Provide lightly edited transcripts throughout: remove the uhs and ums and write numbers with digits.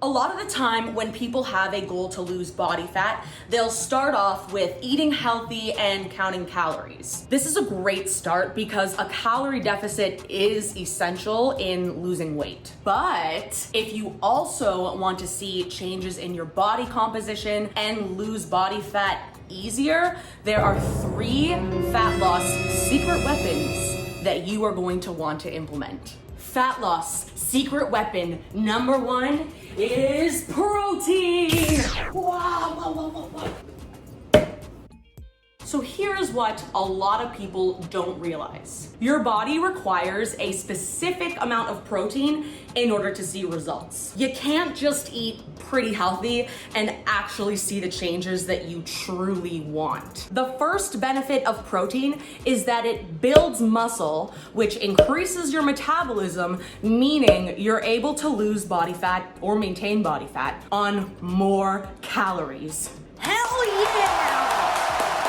A lot of the time when people have a goal to lose body fat, they'll start off with eating healthy and counting calories. This is a great start because a calorie deficit is essential in losing weight. But if you also want to see changes in your body composition and lose body fat easier, there are 3 fat loss secret weapons that you are going to want to implement. Fat loss secret weapon number 1 is protein. Wow. So here's what a lot of people don't realize. Your body requires a specific amount of protein in order to see results. You can't just eat pretty healthy and actually see the changes that you truly want. The first benefit of protein is that it builds muscle, which increases your metabolism, meaning you're able to lose body fat or maintain body fat on more calories. Hell yeah!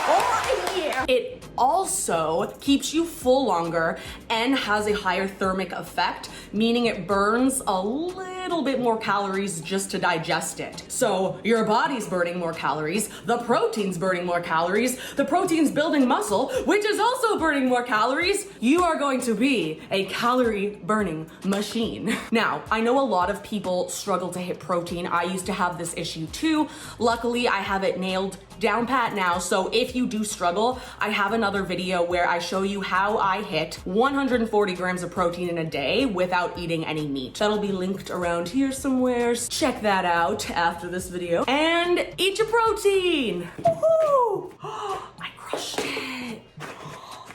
Oh yeah! It also keeps you full longer and has a higher thermic effect, meaning it burns a little bit more calories just to digest it. So your body's burning more calories, the protein's burning more calories, the protein's building muscle, which is also burning more calories. You are going to be a calorie burning machine. Now, I know a lot of people struggle to hit protein. I used to have this issue too. Luckily, I have it nailed down pat now, so if you do struggle, I have another video where I show you how I hit 140 grams of protein in a day without eating any meat. That'll be linked around here somewhere. Check that out after this video. And eat your protein! Woohoo! I crushed it!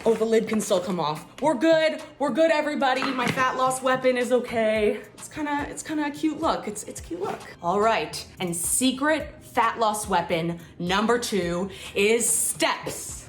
Oh, the lid can still come off. We're good everybody. My fat loss weapon is okay. It's kinda a cute look. It's a cute look. All right, and secret fat loss weapon number 2 is steps.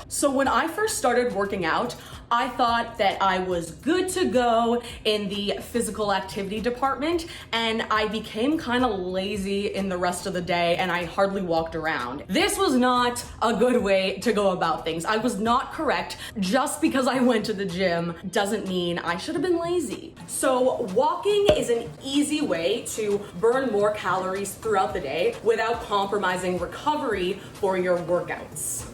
So when I first started working out, I thought that I was good to go in the physical activity department, and I became kind of lazy in the rest of the day and I hardly walked around. This was not a good way to go about things. I was not correct. Just because I went to the gym doesn't mean I should have been lazy. So walking is an easy way to burn more calories throughout the day without compromising recovery for your workouts.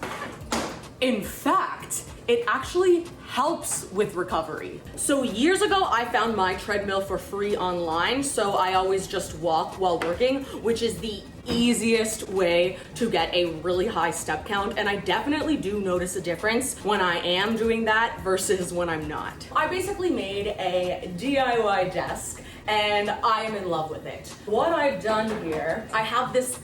In fact, it actually helps with recovery. So years ago, I found my treadmill for free online, so I always just walk while working, which is the easiest way to get a really high step count, and I definitely do notice a difference when I am doing that versus when I'm not. I basically made a DIY desk and I am in love with it. What I've done here, I have this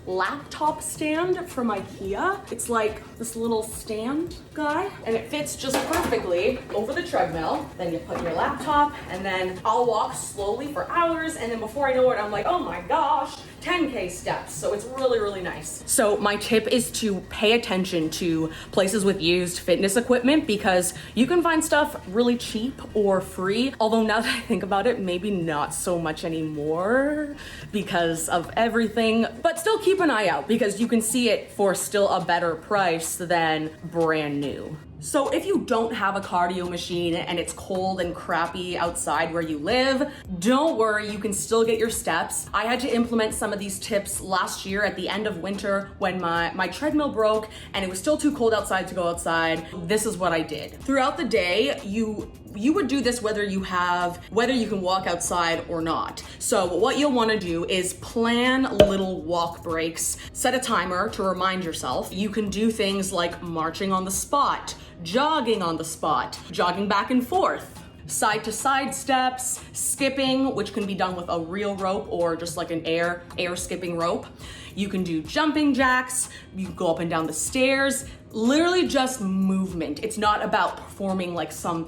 laptop stand from IKEA. It's like this little stand guy, and it fits just perfectly over the treadmill. Then you put your laptop, and then I'll walk slowly for hours, and then before I know it, I'm like, oh my gosh, 10K steps. So it's really, really nice. So my tip is to pay attention to places with used fitness equipment because you can find stuff really cheap or free. Although now that I think about it, maybe not so much anymore because of everything, but still keep an eye out because you can see it for still a better price than brand new. So if you don't have a cardio machine and it's cold and crappy outside where you live, don't worry, you can still get your steps. I had to implement some of these tips last year at the end of winter when my treadmill broke and it was still too cold outside to go outside. This is what I did. Throughout the day, you would do this whether you can walk outside or not. So what you'll want to do is plan little walk breaks. Set a timer to remind yourself. You can do things like marching on the spot, jogging on the spot, jogging back and forth, side to side steps, skipping, which can be done with a real rope or just like an air skipping rope. You can do jumping jacks, you can go up and down the stairs, literally just movement. It's not about performing like some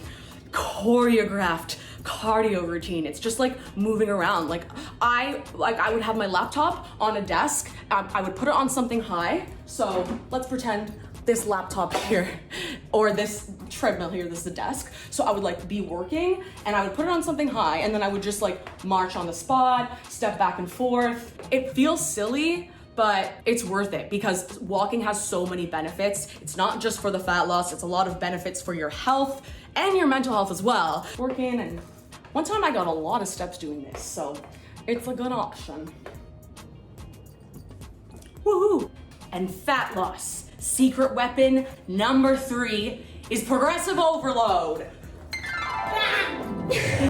choreographed cardio routine. It's just like moving around. I would have my laptop on a desk. I would put it on something high. So let's pretend this laptop here or this treadmill here, this is the desk. So I would like be working and I would put it on something high and then I would just like march on the spot, step back and forth. It feels silly, but it's worth it because walking has so many benefits. It's not just for the fat loss, it's a lot of benefits for your health and your mental health as well. Working, and one time I got a lot of steps doing this, so it's a good option. Woohoo! And fat loss, secret weapon number 3 is progressive overload.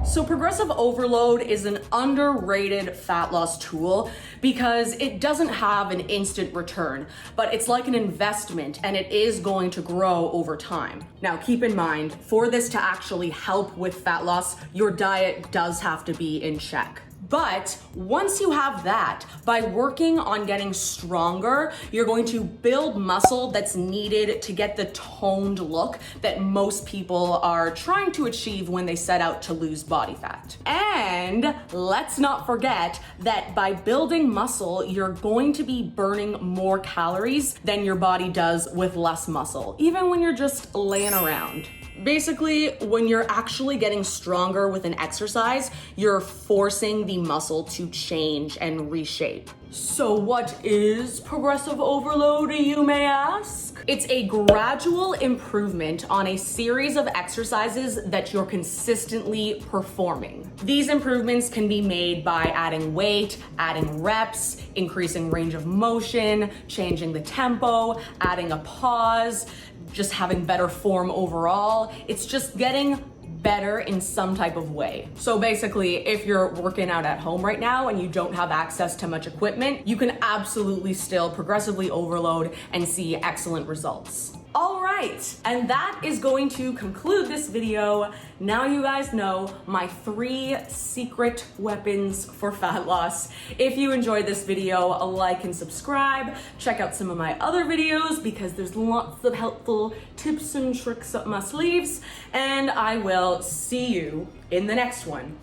So progressive overload is an underrated fat loss tool because it doesn't have an instant return, but it's like an investment and it is going to grow over time. Now keep in mind, for this to actually help with fat loss, your diet does have to be in check. But once you have that, by working on getting stronger, you're going to build muscle that's needed to get the toned look that most people are trying to achieve when they set out to lose body fat. And let's not forget that by building muscle, you're going to be burning more calories than your body does with less muscle, even when you're just laying around. Basically, when you're actually getting stronger with an exercise, you're forcing the muscle to change and reshape. So what is progressive overload, you may ask? It's a gradual improvement on a series of exercises that you're consistently performing. These improvements can be made by adding weight, adding reps, increasing range of motion, changing the tempo, adding a pause, just having better form overall. It's just getting better in some type of way. So basically, if you're working out at home right now and you don't have access to much equipment, you can absolutely still progressively overload and see excellent results. All right, and that is going to conclude this video. Now you guys know my 3 secret weapons for fat loss. If you enjoyed this video, like and subscribe. Check out some of my other videos because there's lots of helpful tips and tricks up my sleeves. And I will see you in the next one.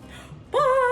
Bye!